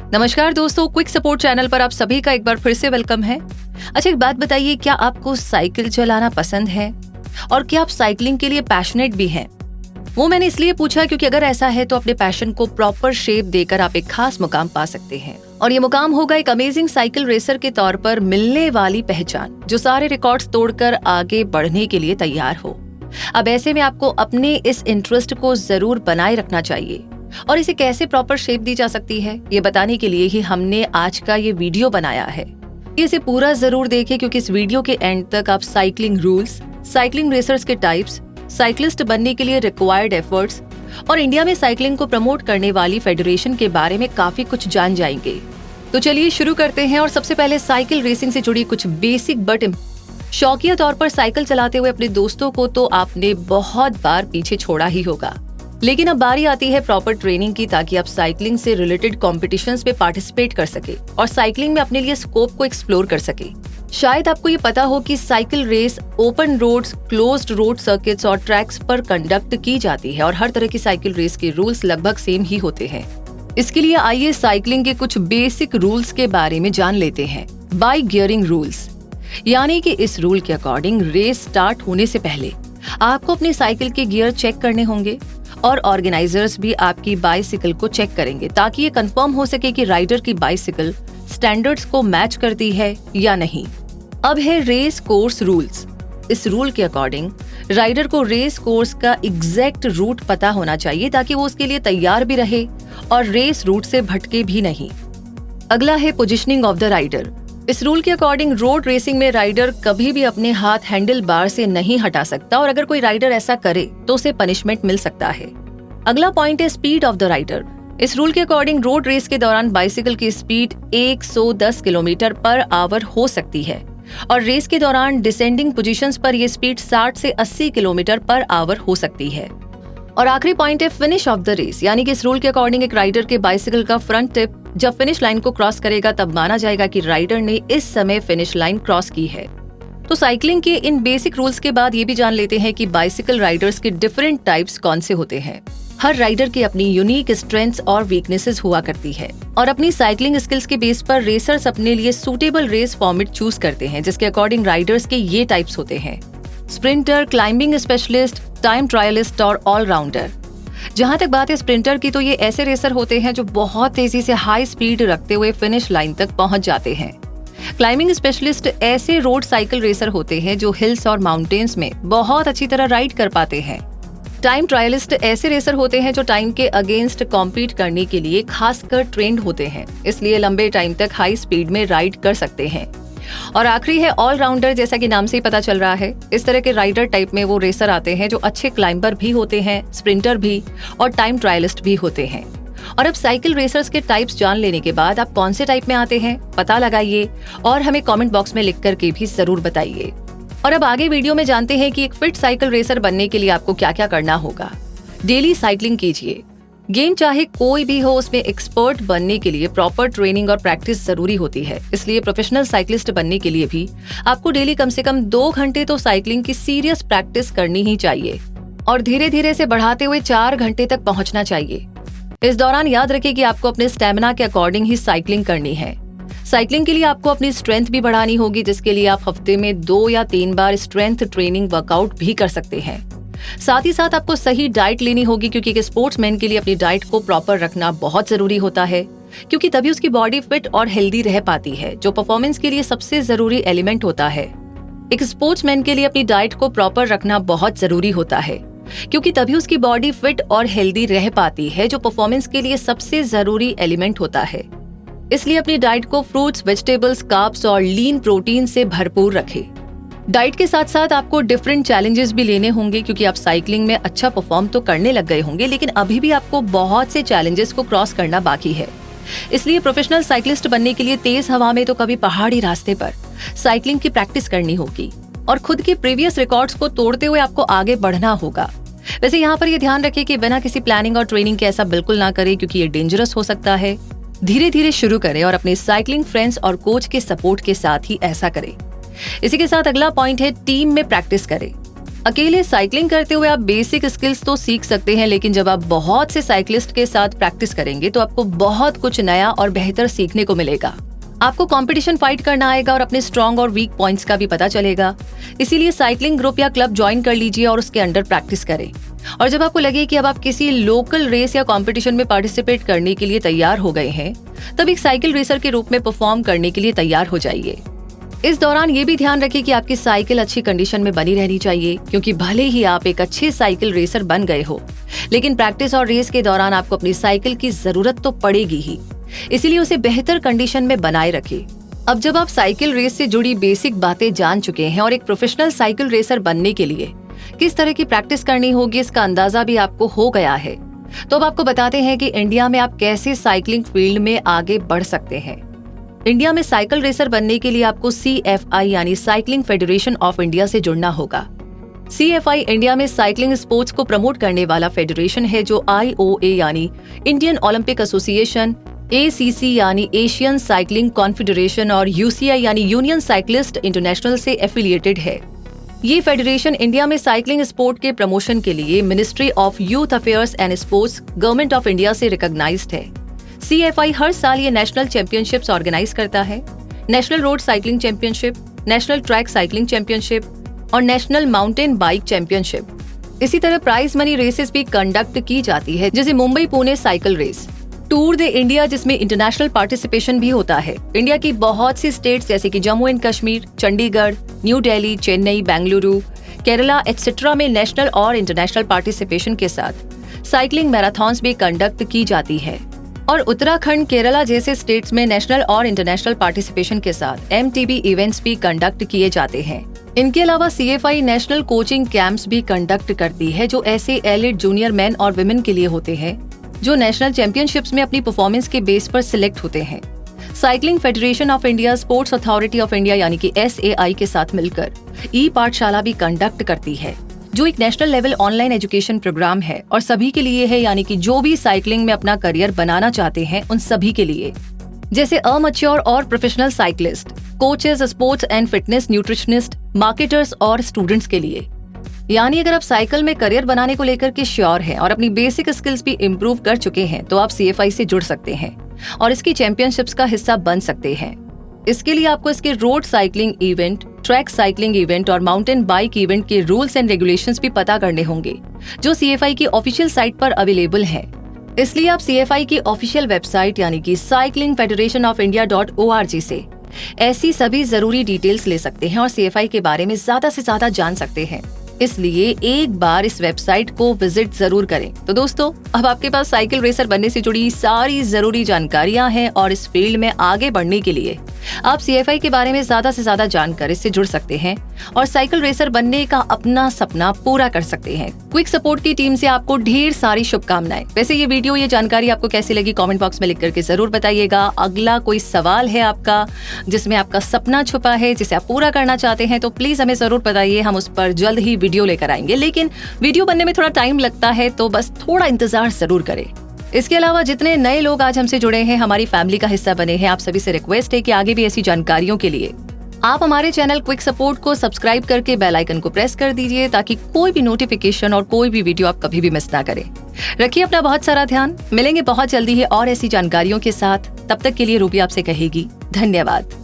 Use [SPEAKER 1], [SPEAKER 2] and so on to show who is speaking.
[SPEAKER 1] नमस्कार दोस्तों, quick support channel पर आप सभी का एक बार फिर से वेलकम है। अच्छा, एक बात बताइए, क्या आपको साइकिल चलाना पसंद है और क्या आप साइकिलिंग के लिए पैशनेट भी हैं? वो मैंने इसलिए पूछा क्योंकि अगर ऐसा है तो अपने पैशन को प्रॉपर शेप देकर आप एक खास मुकाम पा सकते हैं, और ये मुकाम होगा एक अमेजिंग साइकिल रेसर के तौर पर मिलने वाली पहचान जो सारे रिकॉर्ड्स तोड़कर आगे बढ़ने के लिए तैयार हो। अब ऐसे में आपको अपने इस इंटरेस्ट को जरूर बनाए रखना चाहिए, और इसे कैसे प्रॉपर शेप दी जा सकती है ये बताने के लिए ही हमने आज का ये वीडियो बनाया है। इसे पूरा जरूर देखें क्योंकि इस वीडियो के एंड तक आप साइकिलिंग रूल्स, साइकिलिंग रेसर्स के टाइप्स, साइक्लिस्ट बनने के लिए रिक्वायर्ड एफर्ट्स और इंडिया में साइकिलिंग को प्रमोट करने वाली फेडरेशन के बारे में काफी कुछ जान जाएंगे। तो चलिए शुरू करते हैं। और सबसे पहले साइकिल रेसिंग से जुड़ी कुछ बेसिक बट शौकिया तौर पर साइकिल चलाते हुए अपने दोस्तों को तो आपने बहुत बार पीछे छोड़ा ही होगा, लेकिन अब बारी आती है प्रॉपर ट्रेनिंग की, ताकि आप साइकिलिंग से रिलेटेड कॉम्पिटिशन्स में पार्टिसिपेट कर सके और साइकिलिंग में अपने लिए स्कोप को एक्सप्लोर कर सके। शायद आपको ये पता हो कि cycle race open roads, closed road circuits और ट्रैक्स पर कंडक्ट की जाती है और हर तरह की साइकिल रेस के रूल्स लगभग सेम ही होते हैं। इसके लिए आइए साइकिलिंग के कुछ बेसिक रूल्स के बारे में जान लेते हैं। बाई गियरिंग रूल्स, यानी कि इस रूल के अकॉर्डिंग रेस स्टार्ट होने से पहले आपको अपनी साइकिल के गियर चेक करने होंगे और ऑर्गेनाइजर्स भी आपकी बाइसिकल को चेक करेंगे ताकि ये कंफर्म हो सके कि राइडर की बाइसिकल स्टैंडर्ड्स को मैच करती है या नहीं। अब है रेस कोर्स रूल्स। इस रूल के अकॉर्डिंग राइडर को रेस कोर्स का एग्जैक्ट रूट पता होना चाहिए ताकि वो उसके लिए तैयार भी रहे और रेस रूट से भटके भी नहीं। अगला है पोजिशनिंग ऑफ द राइडर। इस रूल के अकॉर्डिंग रोड रेसिंग में राइडर कभी भी अपने हाथ हैंडल बार से नहीं हटा सकता, और अगर कोई राइडर ऐसा करे तो उसे पनिशमेंट मिल सकता है। अगला पॉइंट है स्पीड ऑफ द राइडर। इस रूल के अकॉर्डिंग रोड रेस के दौरान बाइसिकल की स्पीड 110 किलोमीटर पर आवर हो सकती है, और रेस के दौरान डिसेंडिंग पोजीशंस पर यह स्पीड 60 से 80 किलोमीटर पर आवर हो सकती है। और आखिरी पॉइंट है फिनिश ऑफ द रेस, यानी कि इस रूल के अकॉर्डिंग एक राइडर के बाइसिकल का फ्रंट टिप जब फिनिश लाइन को क्रॉस करेगा तब माना जाएगा कि राइडर ने इस समय फिनिश लाइन क्रॉस की है। तो साइकिलिंग के इन बेसिक रूल्स के बाद ये भी जान लेते हैं कि बाइसिकल राइडर्स के डिफरेंट टाइप्स कौन से होते हैं। हर राइडर की अपनी यूनिक स्ट्रेंथ्स और वीकनेसेस हुआ करती है, और अपनी साइकिलिंग स्किल्स के बेस पर रेसर्स अपने लिए सूटेबल रेस फॉर्मेट चूज करते हैं, जिसके अकॉर्डिंग राइडर्स के ये टाइप्स होते हैं: स्प्रिंटर, क्लाइंबिंग स्पेशलिस्ट, टाइम ट्रायलिस्ट और ऑलराउंडर। जहां तक बात है स्प्रिंटर की, तो ये ऐसे रेसर होते हैं जो बहुत तेजी से हाई स्पीड रखते हुए फिनिश लाइन तक पहुंच जाते हैं। क्लाइंबिंग स्पेशलिस्ट ऐसे रोड साइकिल रेसर होते हैं जो हिल्स और माउंटेन्स में बहुत अच्छी तरह राइड कर पाते हैं। टाइम ट्रायलिस्ट ऐसे रेसर होते हैं जो टाइम के अगेंस्ट कॉम्पीट करने के लिए खासकर ट्रेंड होते हैं, इसलिए लंबे टाइम तक हाई स्पीड में राइड कर सकते हैं। और आखिरी है ऑलराउंडर। जैसा कि नाम से ही पता चल रहा है, इस तरह के राइडर टाइप में वो रेसर आते हैं जो अच्छे क्लाइंबर भी होते हैं, स्प्रिंटर भी और टाइम ट्रायलिस्ट भी होते हैं। और अब साइकिल रेसर्स के टाइप्स जान लेने के बाद आप कौन से टाइप में आते हैं पता लगाइए और हमें कमेंट बॉक्स में लिख करके भी जरूर बताइए। और अब आगे वीडियो में जानते हैं कि एक फिट साइकिल रेसर बनने के लिए आपको क्या क्या करना होगा। डेली साइकिलिंग कीजिए। गेम चाहे कोई भी हो, उसमें एक्सपर्ट बनने के लिए प्रॉपर ट्रेनिंग और प्रैक्टिस जरूरी होती है, इसलिए प्रोफेशनल साइक्लिस्ट बनने के लिए भी आपको डेली कम से कम 2 घंटे तो साइकिलिंग की सीरियस प्रैक्टिस करनी ही चाहिए, और धीरे धीरे से बढ़ाते हुए 4 घंटे तक पहुंचना चाहिए। इस दौरान याद रखें कि आपको अपने स्टेमिना के अकॉर्डिंग ही साइकिलिंग करनी है। साइकिलिंग के लिए आपको अपनी स्ट्रेंथ भी बढ़ानी होगी, जिसके लिए आप हफ्ते में 2 या 3 बार स्ट्रेंथ ट्रेनिंग वर्कआउट भी कर सकते हैं। साथ ही साथ आपको सही डाइट लेनी होगी, क्योंकि एक स्पोर्ट्समैन के लिए अपनी डाइट को प्रॉपर रखना बहुत जरूरी होता है, क्योंकि तभी उसकी बॉडी फिट और हेल्दी रह पाती है, जो परफॉर्मेंस के लिए सबसे जरूरी एलिमेंट होता है। एक स्पोर्ट्समैन के लिए अपनी डाइट को प्रॉपर रखना बहुत जरूरी होता है, क्योंकि तभी उसकी बॉडी फिट और हेल्दी रह पाती है, जो परफॉर्मेंस के लिए सबसे जरूरी एलिमेंट होता है। इसलिए अपनी डाइट को फ्रूट्स, वेजिटेबल्स, कार्ब्स और लीन प्रोटीन से भरपूर रखें। डाइट के साथ साथ आपको डिफरेंट चैलेंजेस भी लेने होंगे, क्योंकि आप साइकिलिंग में अच्छा परफॉर्म तो करने लग गए होंगे, लेकिन अभी भी आपको बहुत से चैलेंजेस को क्रॉस करना बाकी है। इसलिए प्रोफेशनल साइकिलिस्ट बनने के लिए तेज हवा में तो कभी पहाड़ी रास्ते पर साइकिलिंग की प्रैक्टिस करनी होगी, और खुद के प्रीवियस रिकॉर्ड्स को तोड़ते हुए आपको आगे बढ़ना होगा। वैसे यहाँ पर ये ध्यान रखें कि बिना किसी प्लानिंग और ट्रेनिंग के ऐसा बिल्कुल ना करें, क्योंकि ये डेंजरस हो सकता है। धीरे धीरे शुरू करें और अपने साइकिलिंग फ्रेंड्स और कोच के सपोर्ट के साथ ही ऐसा करें। इसी के साथ अगला पॉइंट है टीम में प्रैक्टिस करें। अकेले साइकिलिंग करते हुए आप बेसिक स्किल्स तो सीख सकते हैं, लेकिन जब आप बहुत से साइकिलिस्ट के साथ प्रैक्टिस करेंगे तो आपको बहुत कुछ नया और बेहतर सीखने को मिलेगा। आपको कंपटीशन फाइट करना आएगा और अपने स्ट्रॉन्ग और वीक पॉइंट्स का भी पता चलेगा। इसीलिए साइकिलिंग ग्रुप या क्लब ज्वाइन कर लीजिए और उसके अंडर प्रैक्टिस करें। और जब आपको लगे कि अब आप किसी लोकल रेस या कंपटीशन में पार्टिसिपेट करने के लिए तैयार हो गए हैं, तब एक साइकिल रेसर के रूप में परफॉर्म करने के लिए तैयार हो जाइए। इस दौरान ये भी ध्यान रखिए कि आपकी साइकिल अच्छी कंडीशन में बनी रहनी चाहिए, क्योंकि भले ही आप एक अच्छे साइकिल रेसर बन गए हो, लेकिन प्रैक्टिस और रेस के दौरान आपको अपनी साइकिल की जरूरत तो पड़ेगी ही। इसीलिए उसे बेहतर कंडीशन में बनाए रखिए। अब जब आप साइकिल रेस से जुड़ी बेसिक बातें जान चुके हैं और एक प्रोफेशनल साइकिल रेसर बनने के लिए किस तरह की प्रैक्टिस करनी होगी इसका अंदाजा भी आपको हो गया है, तो अब आपको बताते हैं कि इंडिया में आप कैसे साइकिलिंग फील्ड में आगे बढ़ सकते हैं। इंडिया में साइकिल रेसर बनने के लिए आपको CFI यानी साइकिलिंग फेडरेशन ऑफ इंडिया से जुड़ना होगा। CFI इंडिया में साइकिलिंग स्पोर्ट्स को प्रमोट करने वाला फेडरेशन है, जो IOA यानी इंडियन ओलंपिक एसोसिएशन, ACC यानी एशियन साइकिलिंग कॉन्फेडरेशन और UCI यानी यूनियन साइक्लिस्ट इंटरनेशनल से एफिलिएटेड है। ये फेडरेशन इंडिया में साइकिलिंग स्पोर्ट के प्रमोशन के लिए ministry of youth affairs and sports, government of India से रिकॉग्नाइज्ड है। CFI हर साल ये नेशनल चैंपियनशिप्स ऑर्गेनाइज करता है। National road cycling championship, national track cycling championship और नेशनल माउंटेन बाइक चैंपियनशिप। इसी तरह प्राइज मनी रेसेस भी कंडक्ट की जाती है, जैसे Mumbai Pune cycle race, tour de India जिसमें इंटरनेशनल पार्टिसिपेशन भी होता है। इंडिया की बहुत सी स्टेट्स जैसे कि Jammu and Kashmir, Chandigarh, new Delhi, Chennai, Bengaluru, Kerala etcetera में नेशनल और इंटरनेशनल पार्टिसिपेशन के साथ साइकिलिंग मैराथन्स भी कंडक्ट की जाती है। और उत्तराखंड, केरला जैसे स्टेट्स में नेशनल और इंटरनेशनल पार्टिसिपेशन के साथ MTB इवेंट्स भी कंडक्ट किए जाते हैं। इनके अलावा CFI नेशनल कोचिंग कैंप्स भी कंडक्ट करती है, जो ऐसे एलिट जूनियर मेन और विमेन के लिए होते हैं जो नेशनल चैंपियनशिप्स में अपनी परफॉर्मेंस के बेस पर सिलेक्ट होते हैं। Cycling federation of India sports authority of India यानी कि SAI के साथ मिलकर पाठशाला भी कंडक्ट करती है, जो एक national level online education programme है और सभी के लिए है, यानी कि जो भी साइकिलिंग में अपना करियर बनाना चाहते हैं उन सभी के लिए, जैसे अमैच्योर और professional cyclist, coaches, sports and fitness nutritionist, marketers और स्टूडेंट्स के लिए। यानी अगर आप साइकिल में करियर बनाने को लेकर के श्योर हैं और अपनी बेसिक स्किल्स भी इम्प्रूव कर चुके हैं, तो आप CFI से जुड़ सकते हैं और इसकी चैंपियनशिप्स का हिस्सा बन सकते हैं। इसके लिए आपको इसके road cycling event, track cycling event और माउंटेन बाइक इवेंट के रूल्स एंड रेगुलेशंस भी पता करने होंगे, जो CFI की ऑफिशियल साइट पर अवेलेबल है। इसलिए आप CFI की ऑफिशियल वेबसाइट यानी कि cyclingfederationofIndia.org से ऐसी सभी जरूरी डिटेल्स ले सकते हैं और CFI के बारे में ज्यादा से ज्यादा जान सकते हैं। इसलिए एक बार इस वेबसाइट को विजिट जरूर करें। तो दोस्तों, अब आपके पास साइकिल रेसर बनने से जुड़ी सारी जरूरी जानकारियां हैं और इस फील्ड में आगे बढ़ने के लिए आप CFI के बारे में ज्यादा से ज्यादा जानकर इससे जुड़ सकते हैं और साइकिल रेसर बनने का अपना सपना पूरा कर सकते हैं। क्विक सपोर्ट की टीम से आपको ढेर सारी शुभकामनाएं। वैसे ये वीडियो, ये जानकारी आपको कैसी लगी कमेंट बॉक्स में लिख करके जरूर बताइएगा। अगला कोई सवाल है आपका जिसमें आपका सपना छुपा है, जिसे आप पूरा करना चाहते हैं, तो प्लीज हमें जरूर बताइए। हम उस पर जल्द ही वीडियो लेकर आएंगे, लेकिन वीडियो बनने में थोड़ा टाइम लगता है, तो बस थोड़ा इंतजार जरूर करें। इसके अलावा जितने नए लोग आज हमसे जुड़े हैं, हमारी फैमिली का हिस्सा बने हैं, आप सभी से रिक्वेस्ट है कि आगे भी ऐसी जानकारियों के लिए आप हमारे चैनल क्विक सपोर्ट को सब्सक्राइब करके बेल आइकन को प्रेस कर दीजिए, ताकि कोई भी नोटिफिकेशन और कोई भी वीडियो आप कभी भी मिस ना करें। रखिए अपना बहुत सारा ध्यान। मिलेंगे बहुत जल्दी है और ऐसी जानकारियों के साथ। तब तक के लिए रूबी आपसे कहेगी धन्यवाद।